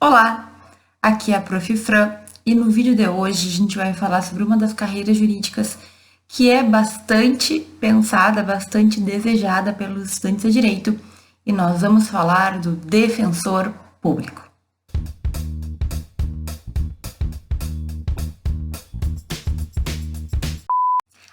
Olá, aqui é a Prof. Fran e no vídeo de hoje a gente vai falar sobre uma das carreiras jurídicas que é bastante pensada, bastante desejada pelos estudantes de direito e nós vamos falar do defensor público.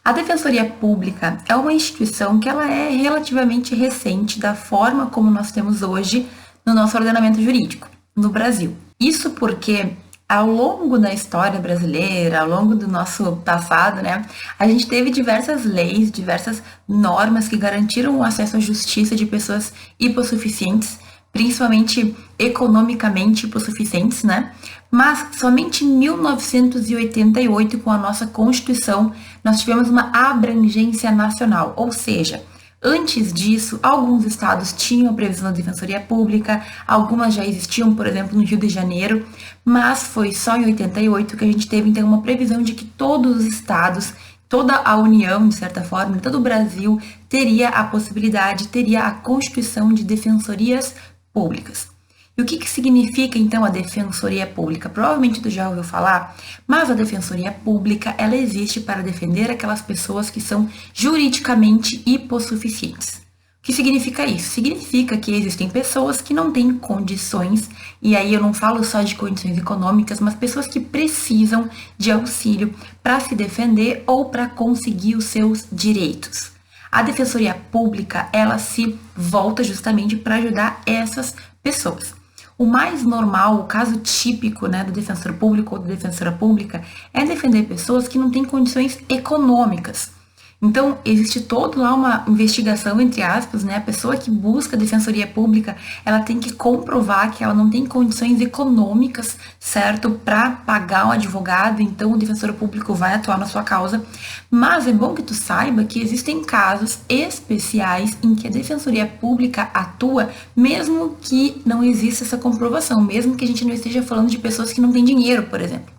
A Defensoria Pública é uma instituição que ela é relativamente recente da forma como nós temos hoje no nosso ordenamento jurídico no Brasil. Isso porque ao longo da história brasileira, ao longo do nosso passado, né, a gente teve diversas leis, diversas normas que garantiram o acesso à justiça de pessoas hipossuficientes, principalmente economicamente hipossuficientes, né? Mas somente em 1988, com a nossa Constituição, nós tivemos uma abrangência nacional, ou seja, antes disso, alguns estados tinham a previsão da Defensoria Pública, algumas já existiam, por exemplo, no Rio de Janeiro, mas foi só em 88 que a gente teve, então, uma previsão de que todos os estados, toda a União, de certa forma, todo o Brasil, teria a possibilidade, teria a constituição de defensorias públicas. E o que significa, então, a Defensoria Pública? Provavelmente tu já ouviu falar, mas a Defensoria Pública, ela existe para defender aquelas pessoas que são juridicamente hipossuficientes. O que significa isso? Significa que existem pessoas que não têm condições, e aí eu não falo só de condições econômicas, mas pessoas que precisam de auxílio para se defender ou para conseguir os seus direitos. A Defensoria Pública, ela se volta justamente para ajudar essas pessoas. O mais normal, o caso típico, né, do defensor público ou da defensora pública é defender pessoas que não têm condições econômicas. Então, existe toda lá uma investigação, entre aspas, né? A pessoa que busca a defensoria pública, ela tem que comprovar que ela não tem condições econômicas, certo? Para pagar um advogado, então o defensor público vai atuar na sua causa. Mas é bom que tu saiba que existem casos especiais em que a defensoria pública atua, mesmo que não exista essa comprovação, mesmo que a gente não esteja falando de pessoas que não têm dinheiro, por exemplo.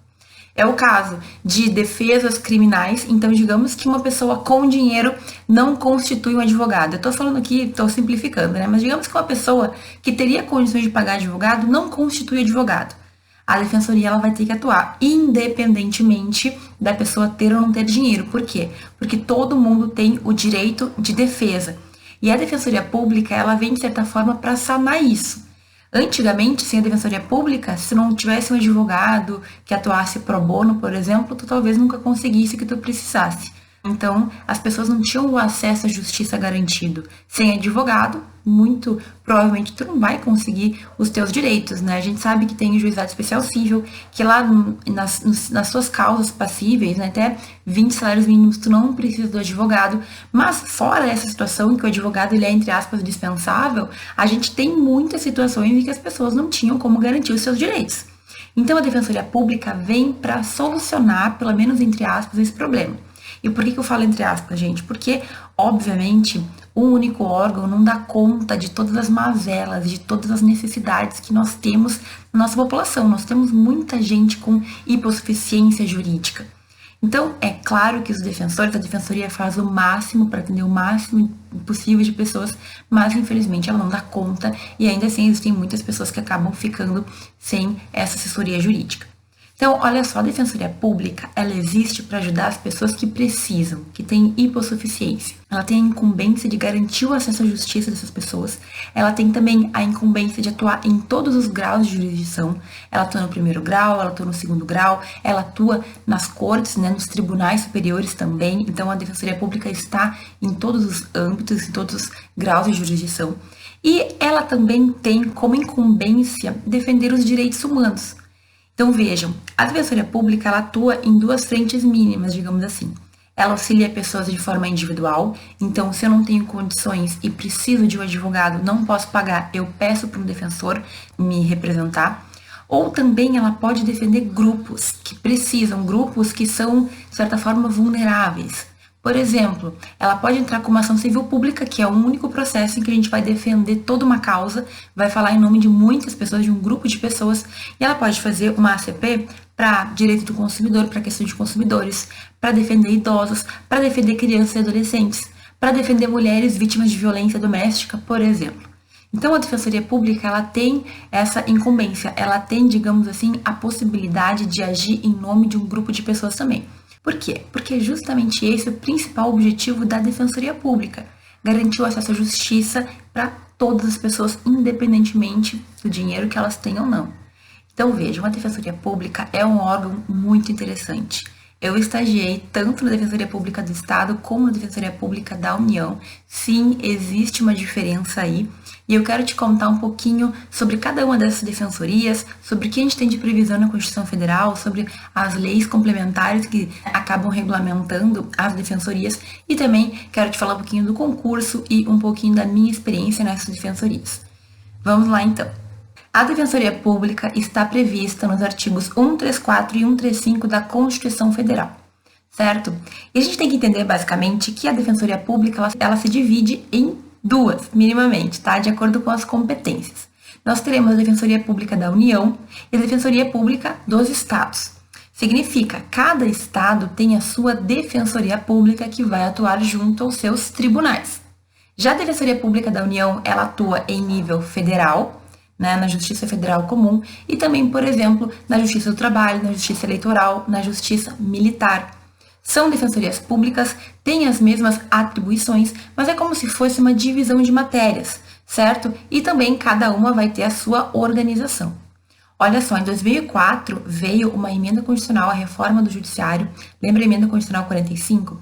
É o caso de defesas criminais, então digamos que uma pessoa com dinheiro não constitui um advogado. Eu tô falando aqui, tô simplificando, né? Mas digamos que uma pessoa que teria condições de pagar advogado não constitui advogado. A defensoria ela vai ter que atuar independentemente da pessoa ter ou não ter dinheiro. Por quê? Porque todo mundo tem o direito de defesa. E a defensoria pública, ela vem de certa forma para sanar isso. Antigamente, sem a defensoria pública, se não tivesse um advogado que atuasse pro bono, por exemplo, tu talvez nunca conseguisse o que tu precisasse. Então, as pessoas não tinham o acesso à justiça garantido. Sem advogado, muito provavelmente tu não vai conseguir os teus direitos, né? A gente sabe que tem o juizado especial cível, que lá nas suas causas passíveis, né, até 20 salários mínimos, tu não precisa do advogado. Mas fora essa situação em que o advogado ele é, entre aspas, dispensável, a gente tem muitas situações em que as pessoas não tinham como garantir os seus direitos. Então, a Defensoria Pública vem para solucionar, pelo menos entre aspas, esse problema. E por que eu falo entre aspas, gente? Porque, obviamente, um único órgão não dá conta de todas as mazelas, de todas as necessidades que nós temos na nossa população. Nós temos muita gente com hipossuficiência jurídica. Então, é claro que os defensores, a defensoria faz o máximo para atender o máximo possível de pessoas, mas infelizmente ela não dá conta e ainda assim existem muitas pessoas que acabam ficando sem essa assessoria jurídica. Então, olha só, a Defensoria Pública, ela existe para ajudar as pessoas que precisam, que têm hipossuficiência. Ela tem a incumbência de garantir o acesso à justiça dessas pessoas. Ela tem também a incumbência de atuar em todos os graus de jurisdição. Ela atua no primeiro grau, ela atua no segundo grau, ela atua nas cortes, né, nos tribunais superiores também. Então, a Defensoria Pública está em todos os âmbitos, em todos os graus de jurisdição. E ela também tem como incumbência defender os direitos humanos. Então vejam, a Defensoria Pública ela atua em duas frentes mínimas, digamos assim. Ela auxilia pessoas de forma individual, então se eu não tenho condições e preciso de um advogado, não posso pagar, eu peço para um defensor me representar. Ou também ela pode defender grupos que precisam, grupos que são, de certa forma, vulneráveis. Por exemplo, ela pode entrar com uma ação civil pública, que é o único processo em que a gente vai defender toda uma causa, vai falar em nome de muitas pessoas, de um grupo de pessoas, e ela pode fazer uma ACP para direito do consumidor, para questão de consumidores, para defender idosos, para defender crianças e adolescentes, para defender mulheres vítimas de violência doméstica, por exemplo. Então, a Defensoria Pública, ela tem essa incumbência, ela tem, digamos assim, a possibilidade de agir em nome de um grupo de pessoas também. Por quê? Porque é justamente esse o principal objetivo da Defensoria Pública, garantir o acesso à justiça para todas as pessoas, independentemente do dinheiro que elas tenham ou não. Então, veja, uma Defensoria Pública é um órgão muito interessante. Eu estagiei tanto na Defensoria Pública do Estado como na Defensoria Pública da União. Sim, existe uma diferença aí. E eu quero te contar um pouquinho sobre cada uma dessas defensorias, sobre o que a gente tem de previsão na Constituição Federal, sobre as leis complementares que acabam regulamentando as defensorias e também quero te falar um pouquinho do concurso e um pouquinho da minha experiência nessas defensorias. Vamos lá então. A Defensoria Pública está prevista nos artigos 134 e 135 da Constituição Federal, certo? E a gente tem que entender basicamente que a Defensoria Pública ela se divide em duas, minimamente, tá? De acordo com as competências. Nós teremos a Defensoria Pública da União e a Defensoria Pública dos Estados. Significa, cada estado tem a sua Defensoria Pública que vai atuar junto aos seus tribunais. Já a Defensoria Pública da União, ela atua em nível federal, né, na Justiça Federal Comum e também, por exemplo, na Justiça do Trabalho, na Justiça Eleitoral, na Justiça Militar. São defensorias públicas, têm as mesmas atribuições, mas é como se fosse uma divisão de matérias, certo? E também cada uma vai ter a sua organização. Olha só, em 2004 veio uma emenda constitucional à reforma do judiciário, lembra a emenda constitucional 45?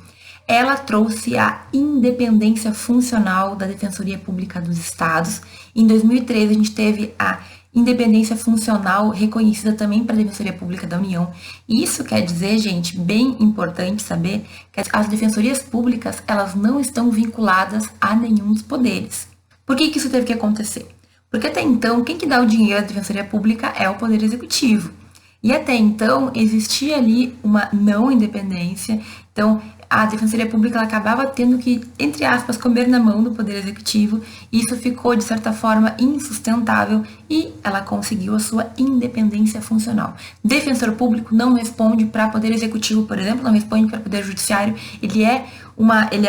Ela trouxe a independência funcional da Defensoria Pública dos Estados. Em 2013 a gente teve a independência funcional reconhecida também para a Defensoria Pública da União. E isso quer dizer, gente, bem importante saber que as defensorias públicas, elas não estão vinculadas a nenhum dos poderes. Por que isso teve que acontecer? Porque até então, quem que dá o dinheiro à Defensoria Pública é o Poder Executivo. E até então, existia ali uma não independência. Então, a Defensoria Pública ela acabava tendo que, entre aspas, comer na mão do Poder Executivo. E isso ficou, de certa forma, insustentável e ela conseguiu a sua independência funcional. Defensor público não responde para Poder Executivo, por exemplo, não responde para Poder Judiciário. Ele é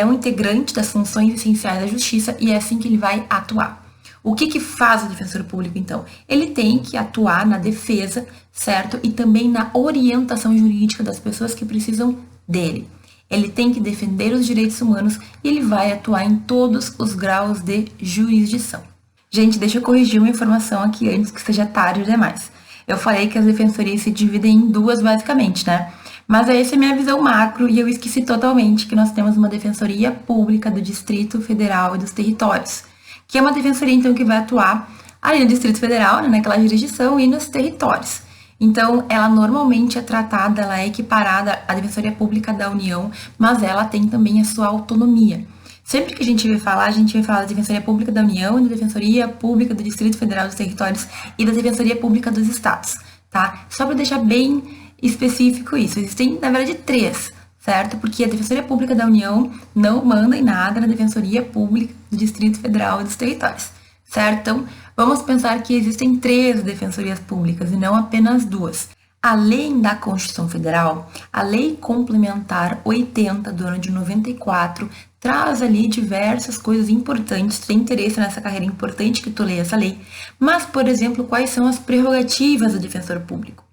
um integrante das funções essenciais da Justiça e é assim que ele vai atuar. O que faz o defensor público, então? Ele tem que atuar na defesa, certo? E também na orientação jurídica das pessoas que precisam dele. Ele tem que defender os direitos humanos e ele vai atuar em todos os graus de jurisdição. Gente, deixa eu corrigir uma informação aqui antes que seja tarde demais. Eu falei que as defensorias se dividem em duas, basicamente, né? Mas essa é a minha visão macro e eu esqueci totalmente que nós temos uma defensoria pública do Distrito Federal e dos territórios, que é uma defensoria, então, que vai atuar ali no Distrito Federal, né, naquela jurisdição, e nos territórios. Então, ela normalmente é tratada, ela é equiparada à Defensoria Pública da União, mas ela tem também a sua autonomia. Sempre que a gente vai falar da Defensoria Pública da União, da Defensoria Pública do Distrito Federal e dos Territórios e da Defensoria Pública dos Estados, tá? Só para deixar bem específico isso. Existem, na verdade, três, certo? Porque a Defensoria Pública da União não manda em nada na Defensoria Pública do Distrito Federal e dos Territórios, certo? Então, vamos pensar que existem três defensorias públicas e não apenas duas. Além da Constituição Federal, a Lei Complementar 80 do ano de 94 traz ali diversas coisas importantes. Se tem interesse nessa carreira, é importante que tu leia essa lei. Mas, por exemplo, quais são as prerrogativas do defensor público?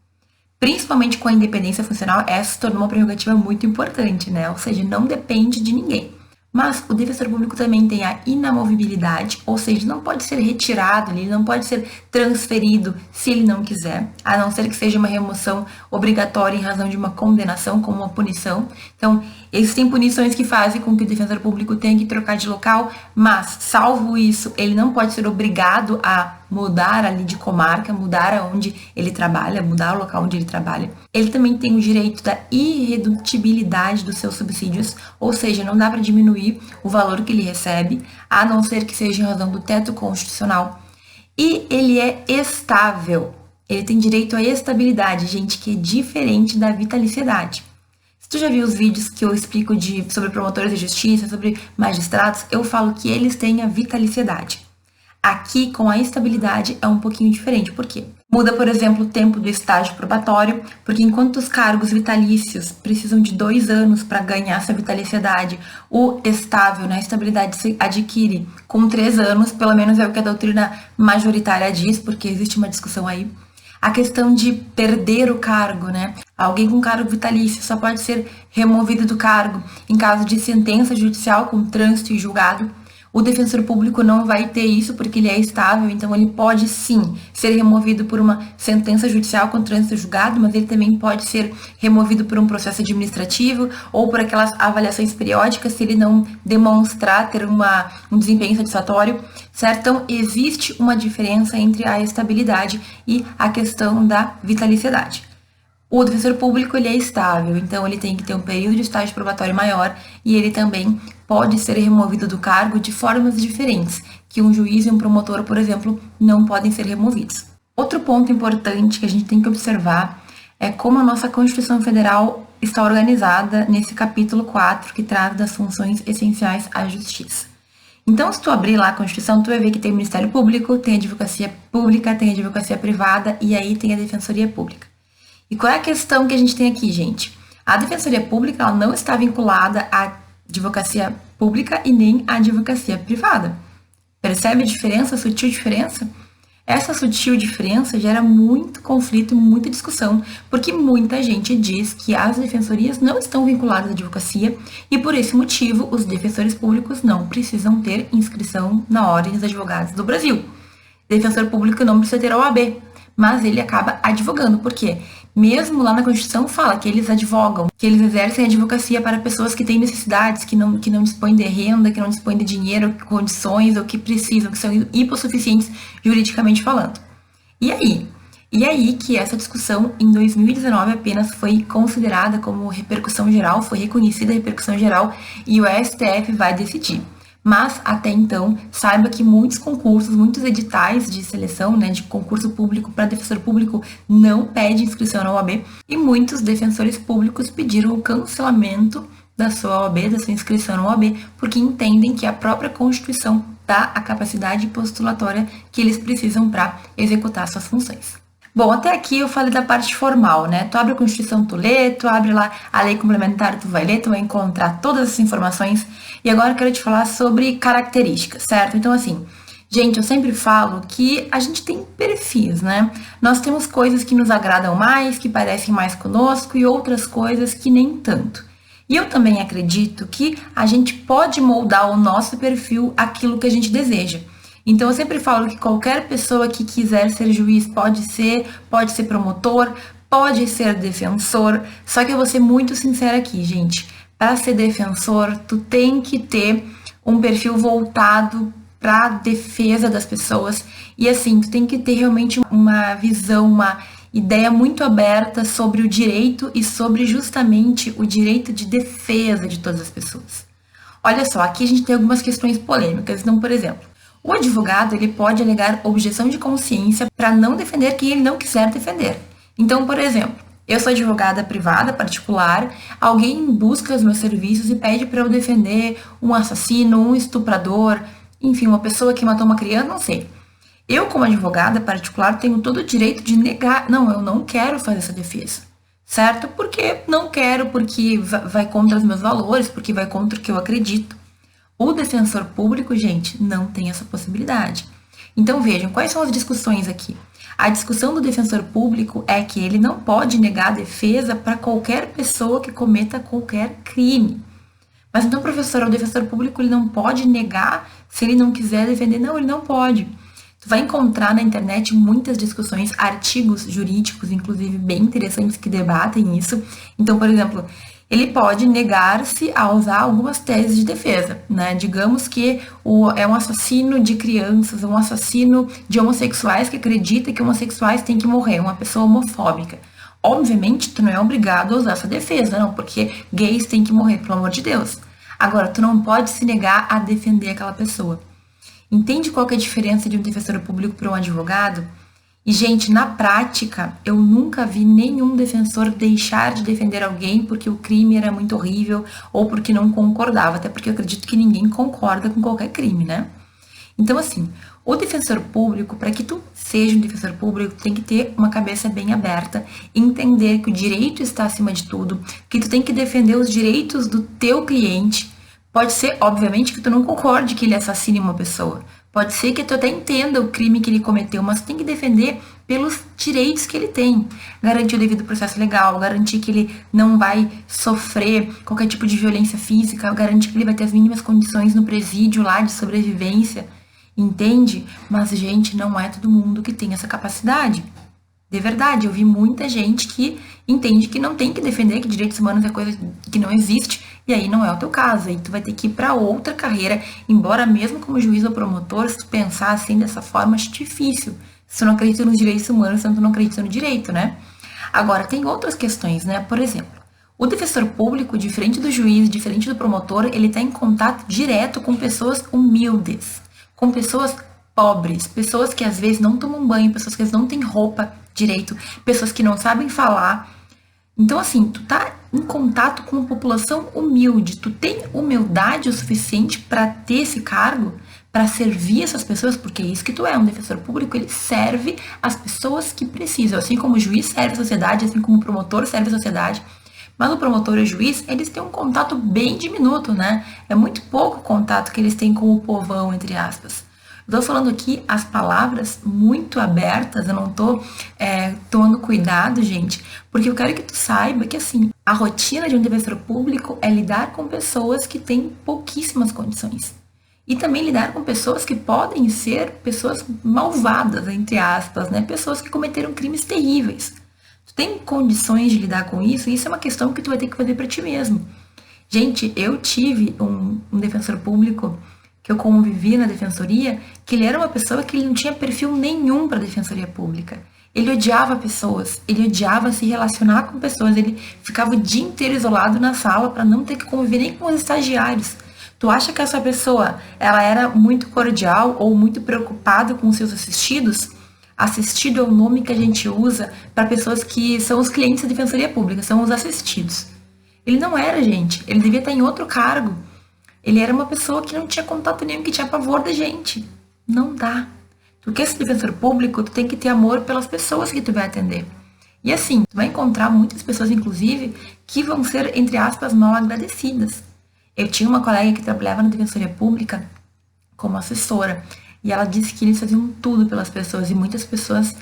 Principalmente com a independência funcional, essa se tornou uma prerrogativa muito importante, né? Ou seja, não depende de ninguém. Mas o defensor público também tem a inamovibilidade, ou seja, não pode ser retirado, ele não pode ser transferido se ele não quiser, a não ser que seja uma remoção obrigatória em razão de uma condenação, como uma punição. Então, existem punições que fazem com que o defensor público tenha que trocar de local, mas, salvo isso, ele não pode ser obrigado a mudar ali de comarca, mudar aonde ele trabalha, mudar o local onde ele trabalha. Ele também tem o direito da irredutibilidade dos seus subsídios, ou seja, não dá para diminuir o valor que ele recebe, a não ser que seja em razão do teto constitucional. E ele é estável. Ele tem direito à estabilidade, gente, que é diferente da vitaliciedade. Se tu já viu os vídeos que eu explico sobre promotores de justiça, sobre magistrados, eu falo que eles têm a vitaliciedade. Aqui, com a estabilidade, é um pouquinho diferente. Por quê? Muda, por exemplo, o tempo do estágio probatório, porque enquanto os cargos vitalícios precisam de 2 anos para ganhar essa vitaliciedade, o estável, né, a estabilidade se adquire com 3 anos, pelo menos é o que a doutrina majoritária diz, porque existe uma discussão aí. A questão de perder o cargo, né? Alguém com cargo vitalício só pode ser removido do cargo em caso de sentença judicial com trânsito e julgado. O defensor público não vai ter isso porque ele é estável, então ele pode sim ser removido por uma sentença judicial com trânsito julgado, mas ele também pode ser removido por um processo administrativo ou por aquelas avaliações periódicas se ele não demonstrar ter um desempenho satisfatório, certo? Então, existe uma diferença entre a estabilidade e a questão da vitaliciedade. O defensor público ele é estável, então ele tem que ter um período de estágio probatório maior e ele também pode ser removido do cargo de formas diferentes, que um juiz e um promotor, por exemplo, não podem ser removidos. Outro ponto importante que a gente tem que observar é como a nossa Constituição Federal está organizada nesse capítulo 4, que trata das funções essenciais à justiça. Então, se tu abrir lá a Constituição, tu vai ver que tem o Ministério Público, tem a Advocacia Pública, tem a Advocacia Privada e aí tem a Defensoria Pública. E qual é a questão que a gente tem aqui, gente? A Defensoria Pública ela não está vinculada à advocacia pública e nem à advocacia privada. Percebe a diferença, a sutil diferença? Essa sutil diferença gera muito conflito e muita discussão, porque muita gente diz que as defensorias não estão vinculadas à advocacia e, por esse motivo, os defensores públicos não precisam ter inscrição na Ordem dos Advogados do Brasil. O defensor público não precisa ter a OAB, mas ele acaba advogando. Por quê? Mesmo lá na Constituição fala que eles advogam, que eles exercem a advocacia para pessoas que têm necessidades, que não dispõem de renda, que não dispõem de dinheiro, condições, ou que precisam, que são hipossuficientes juridicamente falando. E aí que essa discussão em 2019 apenas foi considerada como repercussão geral, foi reconhecida a repercussão geral e o STF vai decidir. Mas, até então, saiba que muitos concursos, muitos editais de seleção, né, de concurso público para defensor público não pede inscrição na OAB e muitos defensores públicos pediram o cancelamento da sua OAB, da sua inscrição na OAB, porque entendem que a própria Constituição dá a capacidade postulatória que eles precisam para executar suas funções. Bom, até aqui eu falei da parte formal, né? Tu abre a Constituição, tu lê, tu abre lá a lei complementar, tu vai ler, tu vai encontrar todas essas informações. E agora eu quero te falar sobre características, certo? Então, assim, gente, eu sempre falo que a gente tem perfis, né? Nós temos coisas que nos agradam mais, que parecem mais conosco e outras coisas que nem tanto. E eu também acredito que a gente pode moldar o nosso perfil àquilo que a gente deseja. Então, eu sempre falo que qualquer pessoa que quiser ser juiz pode ser promotor, pode ser defensor, só que eu vou ser muito sincera aqui, gente. Para ser defensor, tu tem que ter um perfil voltado para a defesa das pessoas e assim, tu tem que ter realmente uma visão, uma ideia muito aberta sobre o direito e sobre justamente o direito de defesa de todas as pessoas. Olha só, aqui a gente tem algumas questões polêmicas, então, por exemplo, o advogado ele pode alegar objeção de consciência para não defender quem ele não quiser defender. Então, por exemplo, eu sou advogada privada, particular, alguém busca os meus serviços e pede para eu defender um assassino, um estuprador, enfim, uma pessoa que matou uma criança, não sei. Eu, como advogada particular, tenho todo o direito de negar, não, eu não quero fazer essa defesa, certo? Porque não quero, porque vai contra os meus valores, porque vai contra o que eu acredito. O defensor público, gente, não tem essa possibilidade. Então, vejam, quais são as discussões aqui? A discussão do defensor público é que ele não pode negar a defesa para qualquer pessoa que cometa qualquer crime. Mas então, professor, o defensor público ele não pode negar se ele não quiser defender? Não, ele não pode. Tu vai encontrar na internet muitas discussões, artigos jurídicos, inclusive bem interessantes, que debatem isso. Então, por exemplo, ele pode negar-se a usar algumas teses de defesa, né? Digamos que é um assassino de crianças, um assassino de homossexuais que acredita que homossexuais têm que morrer, uma pessoa homofóbica. Obviamente, tu não é obrigado a usar essa defesa, não, porque gays têm que morrer, pelo amor de Deus. Agora, tu não pode se negar a defender aquela pessoa. Entende qual que é a diferença de um defensor público para um advogado? E, gente, na prática, eu nunca vi nenhum defensor deixar de defender alguém porque o crime era muito horrível ou porque não concordava, até porque eu acredito que ninguém concorda com qualquer crime, né? Então, assim, O defensor público, para que tu seja um defensor público, tem que ter uma cabeça bem aberta, entender que o direito está acima de tudo, que tu tem que defender os direitos do teu cliente. Pode ser, obviamente, que tu não concorde que ele assassine uma pessoa. Pode ser que tu até entenda o crime que ele cometeu, mas tu tem que defender pelos direitos que ele tem. Garantir o devido processo legal, garantir que ele não vai sofrer qualquer tipo de violência física, garantir que ele vai ter as mínimas condições no presídio lá de sobrevivência. Entende? Mas, gente, não é todo mundo que tem essa capacidade. De verdade, eu vi muita gente que entende que não tem que defender, que direitos humanos é coisa que não existe, e aí não é o teu caso. Aí tu vai ter que ir para outra carreira, embora mesmo como juiz ou promotor, se tu pensar assim dessa forma, acho difícil. Se tu não acredita nos direitos humanos, então tu não acredita no direito, né? Agora, tem outras questões, né? Por exemplo, o defensor público, diferente do juiz, diferente do promotor, ele está em contato direto com pessoas humildes, com pessoas pobres, pessoas que às vezes não tomam banho, pessoas que às vezes não têm roupa direito, pessoas que não sabem falar. Então, assim, tu tá em contato com uma população humilde, tu tem humildade o suficiente para ter esse cargo, para servir essas pessoas, porque é isso que tu é, um defensor público, ele serve as pessoas que precisam, assim como o juiz serve a sociedade, assim como o promotor serve a sociedade. Mas o promotor e o juiz, eles têm um contato bem diminuto, né? É muito pouco o contato que eles têm com o povão, entre aspas. Estou falando aqui as palavras muito abertas, eu não estou tomando cuidado, gente, porque eu quero que tu saiba que, assim, a rotina de um defensor público é lidar com pessoas que têm pouquíssimas condições. E também lidar com pessoas que podem ser pessoas malvadas, entre aspas, né? Pessoas que cometeram crimes terríveis. Tu tem condições de lidar com isso? E isso é uma questão que tu vai ter que fazer para ti mesmo. Gente, eu tive um defensor público que eu convivi na defensoria, que ele era uma pessoa que ele não tinha perfil nenhum para a defensoria pública. Ele odiava pessoas, ele odiava se relacionar com pessoas, ele ficava o dia inteiro isolado na sala para não ter que conviver nem com os estagiários. Tu acha que essa pessoa, ela era muito cordial ou muito preocupada com os seus assistidos? Assistido é o nome que a gente usa para pessoas que são os clientes da defensoria pública, são os assistidos. Ele não era, gente, ele devia estar em outro cargo. Ele era uma pessoa que não tinha contato nenhum, que tinha pavor da gente. Não dá. Tu quer ser defensor público, tu tem que ter amor pelas pessoas que tu vai atender. E assim, tu vai encontrar muitas pessoas, inclusive, que vão ser, entre aspas, mal agradecidas. Eu tinha uma colega que trabalhava na defensoria pública como assessora, e ela disse que eles faziam tudo pelas pessoas, e muitas pessoas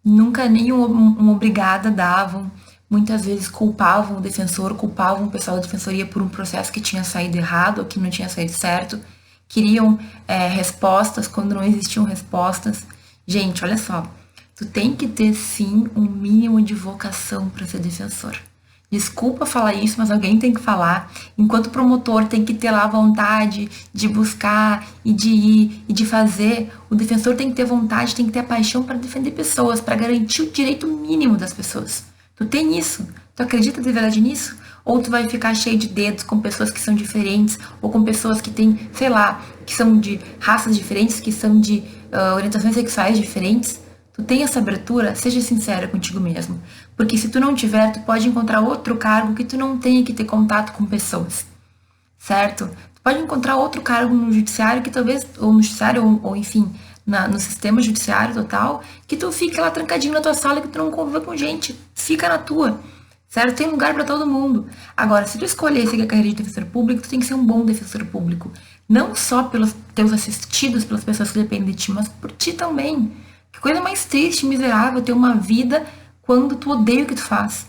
nunca nem um obrigada davam. Muitas vezes culpavam o defensor, culpavam o pessoal da defensoria por um processo que tinha saído errado ou que não tinha saído certo. Queriam respostas quando não existiam respostas. Gente, olha só, tu tem que ter sim um mínimo de vocação para ser defensor. Desculpa falar isso, mas alguém tem que falar. Enquanto o promotor tem que ter lá a vontade de buscar e de ir e de fazer, o defensor tem que ter vontade, tem que ter a paixão para defender pessoas, para garantir o direito mínimo das pessoas. Tu tem isso? Tu acredita de verdade nisso? Ou tu vai ficar cheio de dedos com pessoas que são diferentes, ou com pessoas que têm, sei lá, que são de raças diferentes, que são de orientações sexuais diferentes? Tu tem essa abertura? Seja sincera contigo mesmo. Porque se tu não tiver, tu pode encontrar outro cargo que tu não tenha que ter contato com pessoas. Certo? Tu pode encontrar outro cargo no judiciário que talvez, ou no judiciário, ou enfim, no sistema judiciário total, que tu fique lá trancadinho na tua sala e que tu não conviva com gente. Fica na tua, certo? Tem lugar para todo mundo. Agora, se tu escolher seguir a carreira de defensor público, tu tem que ser um bom defensor público. Não só pelos teus assistidos, pelas pessoas que dependem de ti, mas por ti também. Que coisa mais triste e miserável ter uma vida quando tu odeia o que tu faz.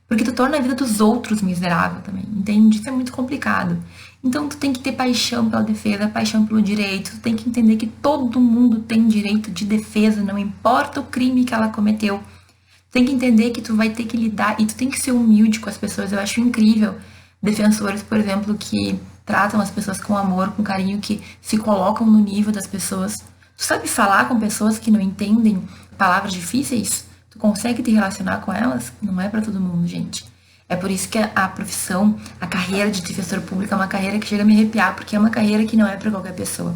Porque tu torna a vida dos outros miserável também, entende? Isso é muito complicado. Então tu tem que ter paixão pela defesa, paixão pelo direito, tu tem que entender que todo mundo tem direito de defesa, não importa o crime que ela cometeu. Tu tem que entender que tu vai ter que lidar, e tu tem que ser humilde com as pessoas. Eu acho incrível defensores, por exemplo, que tratam as pessoas com amor, com carinho, que se colocam no nível das pessoas. Tu sabe falar com pessoas que não entendem palavras difíceis? Tu consegue te relacionar com elas? Não é pra todo mundo, gente. É por isso que a profissão, a carreira de defensor público é uma carreira que chega a me arrepiar, porque é uma carreira que não é pra qualquer pessoa,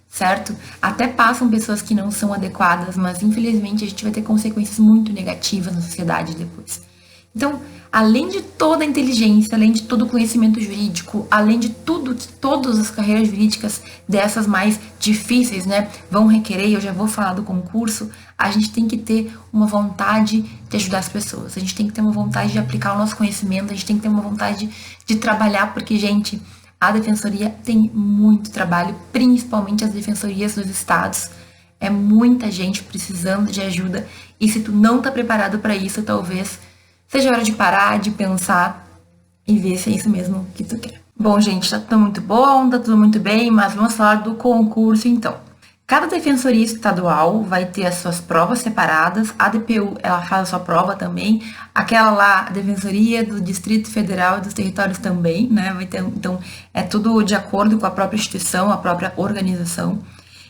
certo? Até passam pessoas que não são adequadas, mas infelizmente a gente vai ter consequências muito negativas na sociedade depois. Então, além de toda a inteligência, além de todo o conhecimento jurídico, além de tudo que todas as carreiras jurídicas dessas mais difíceis, né, vão requerer, eu já vou falar do concurso, a gente tem que ter uma vontade de ajudar as pessoas, a gente tem que ter uma vontade de aplicar o nosso conhecimento, a gente tem que ter uma vontade de trabalhar, porque, gente, a defensoria tem muito trabalho, principalmente as defensorias dos estados. É muita gente precisando de ajuda, e se tu não tá preparado para isso, talvez seja hora de parar, de pensar e ver se é isso mesmo que tu quer. Bom, gente, tá tudo muito bom, tá tudo muito bem, mas vamos falar do concurso então. Cada defensoria estadual vai ter as suas provas separadas. A DPU, ela faz a sua prova também. Aquela lá, a defensoria do Distrito Federal e dos territórios também, né? Vai ter, então, é tudo de acordo com a própria instituição, a própria organização.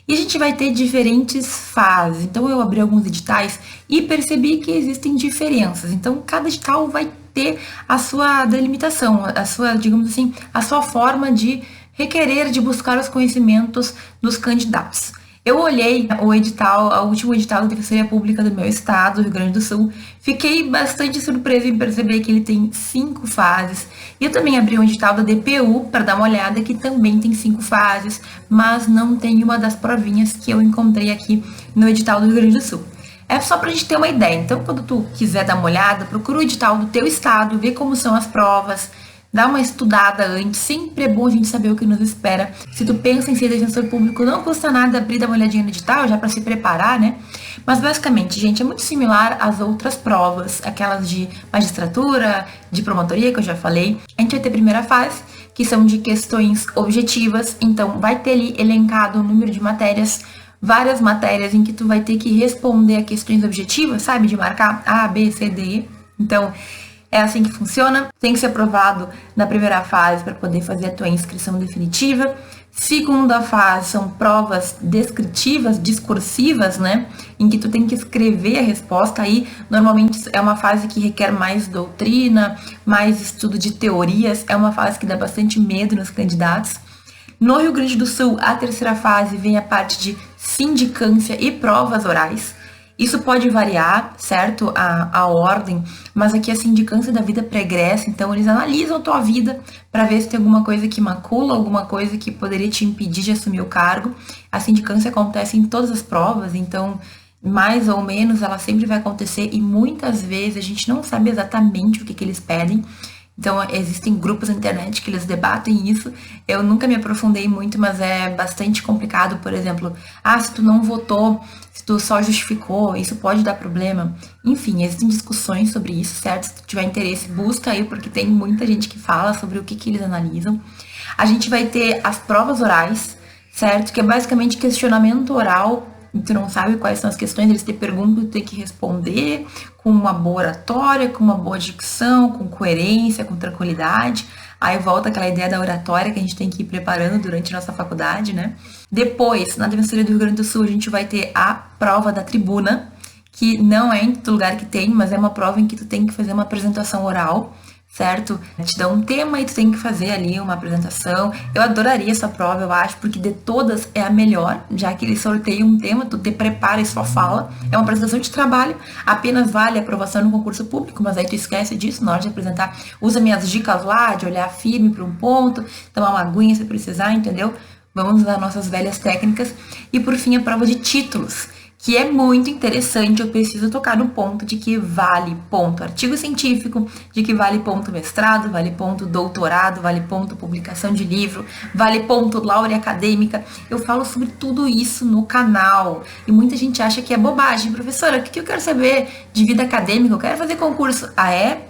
E a gente vai ter diferentes fases. Então, eu abri alguns editais e percebi que existem diferenças. Então, cada edital vai ter a sua delimitação, a sua, digamos assim, a sua forma de requerer, de buscar os conhecimentos dos candidatos. Eu olhei o edital, o último edital da Defensoria Pública do meu estado, Rio Grande do Sul. Fiquei bastante surpresa em perceber que ele tem 5 fases. E eu também abri um edital da DPU para dar uma olhada, que também tem 5 fases, mas não tem uma das provinhas que eu encontrei aqui no edital do Rio Grande do Sul. É só pra gente ter uma ideia. Então, quando tu quiser dar uma olhada, procura o edital do teu estado, ver como são as provas, dá uma estudada antes, sempre é bom a gente saber o que nos espera. Se tu pensa em ser defensor público, não custa nada abrir, dar uma olhadinha no edital, já para se preparar, né? Mas basicamente, gente, é muito similar às outras provas, aquelas de magistratura, de promotoria, que eu já falei. A gente vai ter a primeira fase, que são de questões objetivas, então vai ter ali elencado o número de matérias, várias matérias em que tu vai ter que responder a questões objetivas, sabe? De marcar A, B, C, D, E. Então, é assim que funciona. Tem que ser aprovado na primeira fase para poder fazer a tua inscrição definitiva. Segunda fase são provas descritivas, discursivas, né? Em que tu tem que escrever a resposta. Aí, normalmente, é uma fase que requer mais doutrina, mais estudo de teorias. É uma fase que dá bastante medo nos candidatos. No Rio Grande do Sul, a terceira fase vem a parte de sindicância e provas orais. Isso pode variar, certo? A ordem, mas aqui a sindicância da vida pregressa, então eles analisam a tua vida para ver se tem alguma coisa que macula, alguma coisa que poderia te impedir de assumir o cargo. A sindicância acontece em todas as provas, então mais ou menos ela sempre vai acontecer e muitas vezes a gente não sabe exatamente o que eles pedem. Então, existem grupos na internet que eles debatem isso. Eu nunca me aprofundei muito, mas é bastante complicado. Por exemplo, se tu não votou, se tu só justificou, isso pode dar problema. Enfim, existem discussões sobre isso, certo? Se tu tiver interesse, busca aí, porque tem muita gente que fala sobre o que eles analisam. A gente vai ter as provas orais, certo? Que é basicamente questionamento oral. Tu não sabe quais são as questões, eles te perguntam, tu tem que responder com uma boa oratória, com uma boa dicção, com coerência, com tranquilidade. Aí volta aquela ideia da oratória que a gente tem que ir preparando durante a nossa faculdade, né? Depois, na Defensoria do Rio Grande do Sul, a gente vai ter a prova da tribuna, que não é em todo lugar que tem, mas é uma prova em que tu tem que fazer uma apresentação oral, certo? Te dá um tema e tu tem que fazer ali uma apresentação. Eu adoraria essa prova, eu acho, porque de todas é a melhor, já que eles sorteiam um tema, tu te prepara e só fala. É uma apresentação de trabalho, apenas vale a aprovação no concurso público, mas aí tu esquece disso na hora de apresentar. Usa minhas dicas lá, de olhar firme para um ponto, tomar uma aguinha se precisar, entendeu? Vamos usar nossas velhas técnicas. E por fim, a prova de títulos, que é muito interessante. Eu preciso tocar no ponto de que vale ponto artigo científico, de que vale ponto mestrado, vale ponto doutorado, vale ponto publicação de livro, vale ponto laurea acadêmica. Eu falo sobre tudo isso no canal e muita gente acha que é bobagem. Professora, o que eu quero saber de vida acadêmica? Eu quero fazer concurso. Ah, é?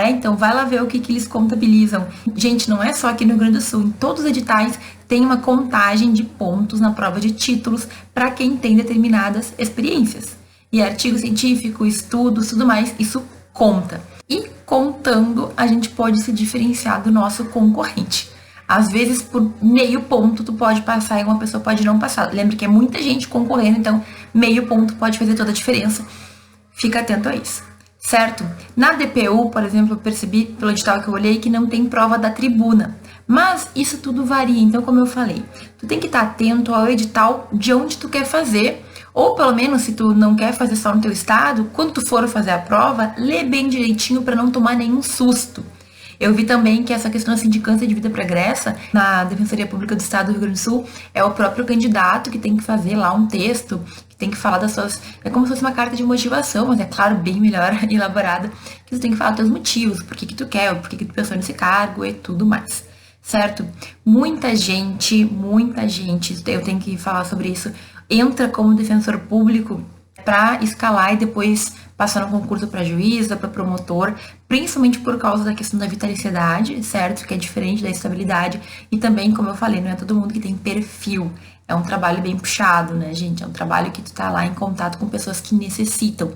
Então vai lá ver o que eles contabilizam. Gente, não é só aqui no Rio Grande do Sul. Em todos os editais tem uma contagem de pontos na prova de títulos para quem tem determinadas experiências. E artigo científico, estudos, tudo mais, isso conta. E contando, a gente pode se diferenciar do nosso concorrente. Às vezes, por meio ponto, tu pode passar e uma pessoa pode não passar. Lembre que é muita gente concorrendo, então meio ponto pode fazer toda a diferença. Fica atento a isso. Certo? Na DPU, por exemplo, eu percebi pelo edital que eu olhei que não tem prova da tribuna. Mas isso tudo varia, então como eu falei, tu tem que estar atento ao edital de onde tu quer fazer Ou pelo menos, se tu não quer fazer só no teu estado, quando tu for fazer a prova, lê bem direitinho para não tomar nenhum susto. Eu vi também que essa questão assim, de câncer de vida pregressa, na Defensoria Pública do Estado do Rio Grande do Sul, é o próprio candidato que tem que fazer lá um texto, que tem que falar das suas... É como se fosse uma carta de motivação, mas é claro, bem melhor elaborada, que tu tem que falar dos teus motivos, por que tu quer, por que tu pensou nesse cargo e tudo mais. Certo? Muita gente, eu tenho que falar sobre isso, entra como defensor público para escalar e depois passar no concurso para juíza, para promotor, principalmente por causa da questão da vitaliciedade, certo? Que é diferente da estabilidade. E também, como eu falei, não é todo mundo que tem perfil. É um trabalho bem puxado, né, gente? É um trabalho que tu tá lá em contato com pessoas que necessitam.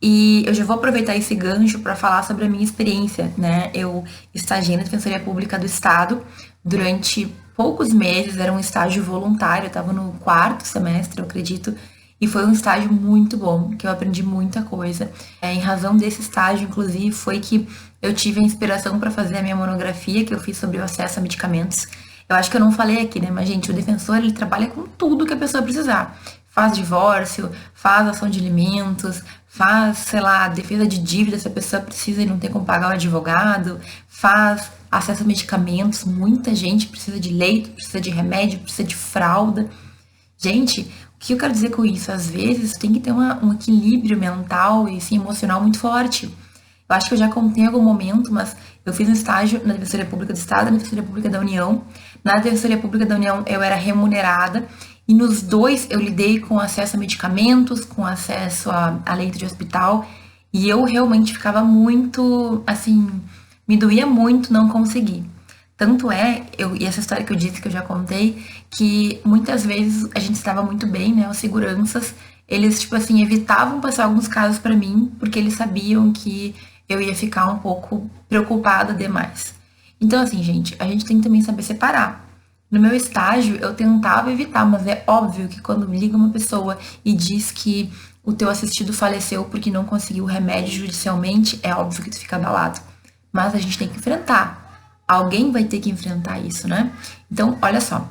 E eu já vou aproveitar esse gancho para falar sobre a minha experiência, né? Eu estagiei na Defensoria Pública do Estado durante poucos meses, era um estágio voluntário, eu estava no 4º semestre, eu acredito, e foi um estágio muito bom, que eu aprendi muita coisa. Em razão desse estágio, inclusive, foi que eu tive a inspiração para fazer a minha monografia, que eu fiz sobre o acesso a medicamentos. Eu acho que eu não falei aqui, né? Mas, gente, o defensor, ele trabalha com tudo que a pessoa precisar. Faz divórcio, faz ação de alimentos, faz, sei lá, defesa de dívida se a pessoa precisa e não tem como pagar o advogado, faz acesso a medicamentos, muita gente precisa de leito, precisa de remédio, precisa de fralda. Gente, o que eu quero dizer com isso? Às vezes tem que ter um equilíbrio mental e assim, emocional muito forte. Eu acho que eu já contei em algum momento, mas eu fiz um estágio na Defensoria Pública do Estado, na Defensoria Pública da União. Na Defensoria Pública da União eu era remunerada e nos dois eu lidei com acesso a medicamentos, com acesso a leito de hospital e eu realmente ficava muito, assim, me doía muito não conseguir. Tanto é, e essa história que eu disse, que eu já contei, que muitas vezes a gente estava muito bem, né? Os seguranças, eles, tipo assim, evitavam passar alguns casos pra mim, porque eles sabiam que eu ia ficar um pouco preocupada demais. Então, assim, gente, a gente tem que também saber separar. No meu estágio, eu tentava evitar, mas é óbvio que quando liga uma pessoa e diz que o teu assistido faleceu porque não conseguiu o remédio judicialmente, é óbvio que tu fica abalado. Mas a gente tem que enfrentar. Alguém vai ter que enfrentar isso, né? Então, olha só,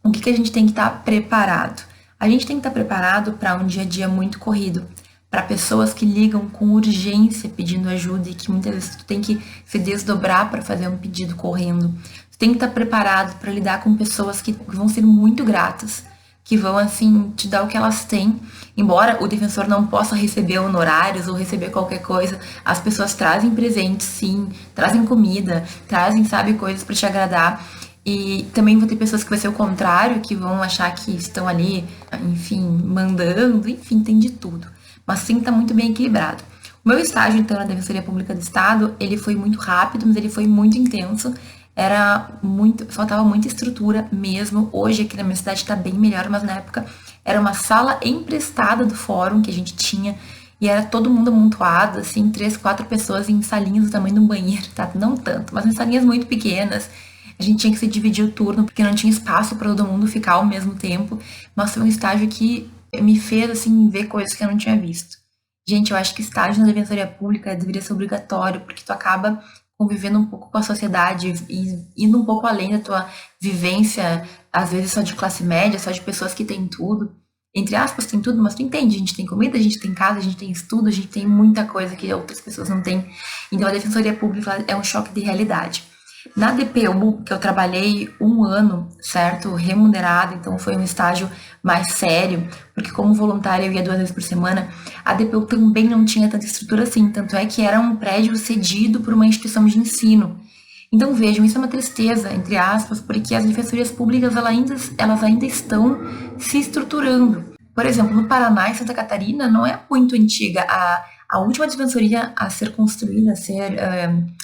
o que a gente tem que estar preparado? A gente tem que estar preparado para um dia a dia muito corrido, para pessoas que ligam com urgência pedindo ajuda e que muitas vezes tu tem que se desdobrar para fazer um pedido correndo. Tu tem que estar preparado para lidar com pessoas que vão ser muito gratas, que vão, assim, te dar o que elas têm. Embora o defensor não possa receber honorários ou receber qualquer coisa, as pessoas trazem presentes, sim, trazem comida, trazem, sabe, coisas para te agradar. E também vão ter pessoas que vai ser o contrário, que vão achar que estão ali, enfim, mandando, enfim, tem de tudo. Mas sim, tá muito bem equilibrado. O meu estágio, então, na Defensoria Pública do Estado, ele foi muito rápido, mas ele foi muito intenso. Faltava muita estrutura mesmo. Hoje aqui na minha cidade tá bem melhor, mas na época era uma sala emprestada do fórum que a gente tinha e era todo mundo amontoado, assim, 3, 4 pessoas em salinhas do tamanho de um banheiro, tá? Não tanto, mas em salinhas muito pequenas. A gente tinha que se dividir o turno porque não tinha espaço para todo mundo ficar ao mesmo tempo. Mas foi um estágio que me fez, assim, ver coisas que eu não tinha visto. Gente, eu acho que estágio na Defensoria Pública deveria ser obrigatório, porque tu acaba convivendo um pouco com a sociedade e indo um pouco além da tua vivência, às vezes só de classe média, só de pessoas que têm tudo. Entre aspas, tem tudo, mas tu entende, a gente tem comida, a gente tem casa, a gente tem estudo, a gente tem muita coisa que outras pessoas não têm. Então a Defensoria Pública é um choque de realidade. Na DPU, que eu trabalhei 1 ano, certo? Remunerado, então foi um estágio mais sério, porque como voluntária eu ia 2 vezes por semana, a DPU também não tinha tanta estrutura assim, tanto é que era um prédio cedido por uma instituição de ensino. Então vejam, isso é uma tristeza, entre aspas, porque as defensorias públicas elas ainda estão se estruturando. Por exemplo, no Paraná e Santa Catarina não é muito antiga. A última defensoria a ser construída, a ser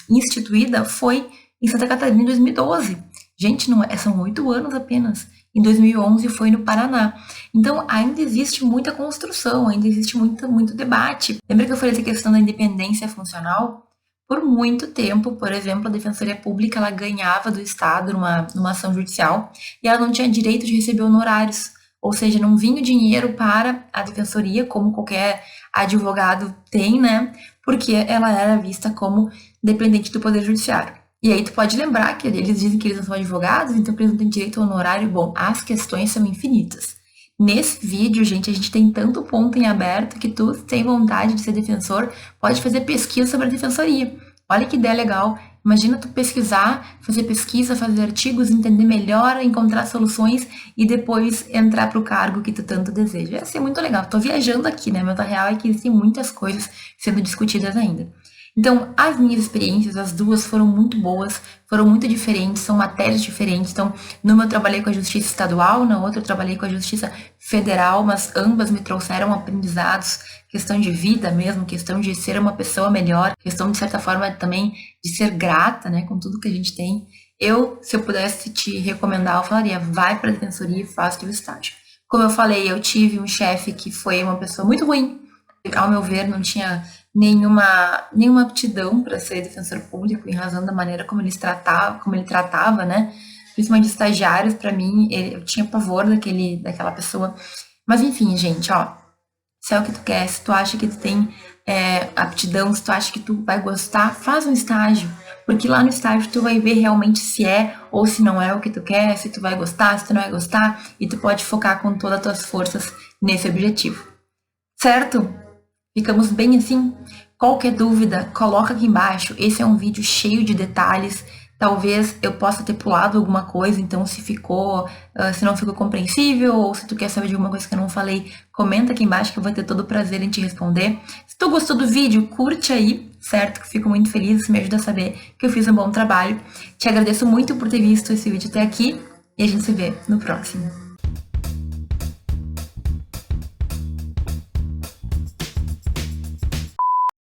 instituída foi em Santa Catarina em 2012. Gente, não é, são 8 anos apenas. Em 2011 foi no Paraná. Então, ainda existe muita construção, ainda existe muito debate. Lembra que eu falei da questão da independência funcional? Por muito tempo, por exemplo, a Defensoria Pública ela ganhava do Estado numa ação judicial e ela não tinha direito de receber honorários. Ou seja, não vinha o dinheiro para a Defensoria, como qualquer advogado tem, né? Porque ela era vista como dependente do Poder Judiciário. E aí tu pode lembrar que eles dizem que eles não são advogados, então que eles não têm direito ao honorário. Bom, as questões são infinitas. Nesse vídeo, gente, a gente tem tanto ponto em aberto que tu, se tem vontade de ser defensor, pode fazer pesquisa sobre a defensoria. Olha que ideia legal. Imagina tu pesquisar, fazer pesquisa, fazer artigos, entender melhor, encontrar soluções e depois entrar para o cargo que tu tanto deseja. Ia ser muito legal. Tô viajando aqui, né? Mas a real é que existem muitas coisas sendo discutidas ainda. Então, as minhas experiências, as duas foram muito boas, foram muito diferentes, são matérias diferentes. Então, numa eu trabalhei com a justiça estadual, na outra eu trabalhei com a justiça federal, mas ambas me trouxeram aprendizados, questão de vida mesmo, questão de ser uma pessoa melhor, questão de certa forma também de ser grata, né, com tudo que a gente tem. Eu, se eu pudesse te recomendar, eu falaria, vai para a defensoria e faça o estágio. Como eu falei, eu tive um chefe que foi uma pessoa muito ruim, ao meu ver, não tinha nenhuma aptidão para ser defensor público em razão da maneira como ele tratava, né? Principalmente de estagiários, para mim, eu tinha pavor daquela pessoa. Mas enfim, gente, ó, se é o que tu quer, se tu acha que tu tem aptidão, se tu acha que tu vai gostar, faz um estágio. Porque lá no estágio tu vai ver realmente se é ou se não é o que tu quer, se tu vai gostar, se tu não vai gostar, e tu pode focar com todas as tuas forças nesse objetivo. Certo? Ficamos bem assim? Qualquer dúvida, coloca aqui embaixo. Esse é um vídeo cheio de detalhes. Talvez eu possa ter pulado alguma coisa, então se não ficou compreensível, ou se tu quer saber de alguma coisa que eu não falei, comenta aqui embaixo que eu vou ter todo o prazer em te responder. Se tu gostou do vídeo, curte aí, certo? Que fico muito feliz, isso me ajuda a saber que eu fiz um bom trabalho. Te agradeço muito por ter visto esse vídeo até aqui e a gente se vê no próximo.